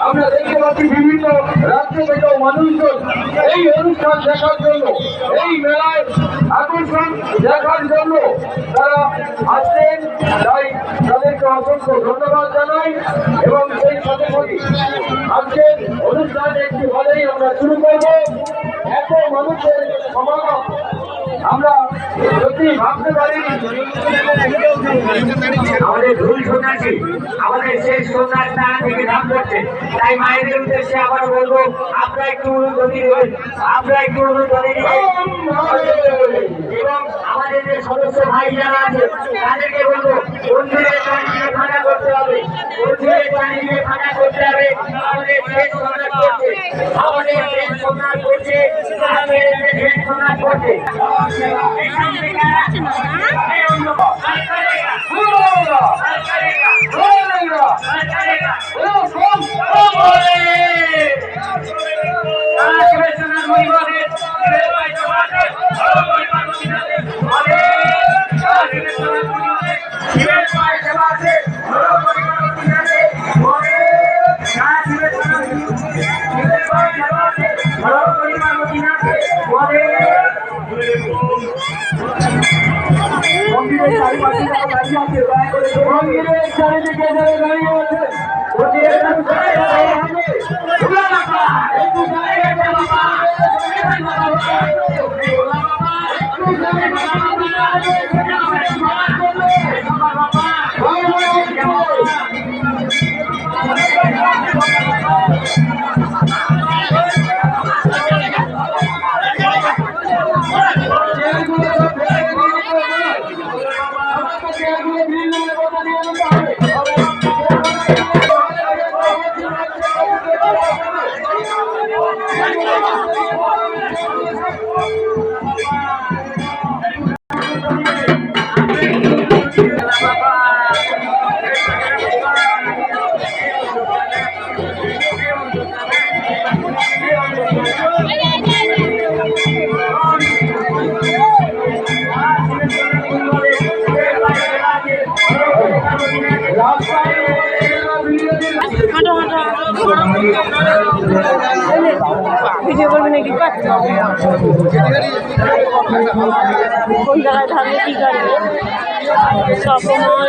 আমরা দেখতে পাচ্ছি বিভিন্ন রাজ্য থেকেও মানুষজন এই অনুষ্ঠান দেখার জন্য, এই মেলায় আকর্ষণ দেখার জন্য তারা আসছেন। তাই তাদেরকে অসংখ্য ধন্যবাদ জানাই এবং সেই সাথে সাথে আজকের অনুষ্ঠান একটি হলেই আমরা শুরু করব। এত মানুষের সমাগম আমরা সত্যি ভাবতে পারিনি। আমাদের ধুল সন্ন্যাসী আমাদের শেষ সন্ন্যাস তারা থেকে নাম করছে, তাই মায়েদের উদ্দেশ্যে আবার বলবো আপনারা একটু অনুমতি দেবেন, এবং আমাদের যে সদস্য ভাই যারা আছে তাদেরকে বলবো মন্দিরের চারিদিকে ফাঁকা করতে হবে, আমাদের শেষ সন্ন্যাস করছে, মন্দিরের চারিদিকে দাঁড়িয়ে আছে ভিডিও করবি নাকি কোন জায়গায় থাকলে কি করবে সব মল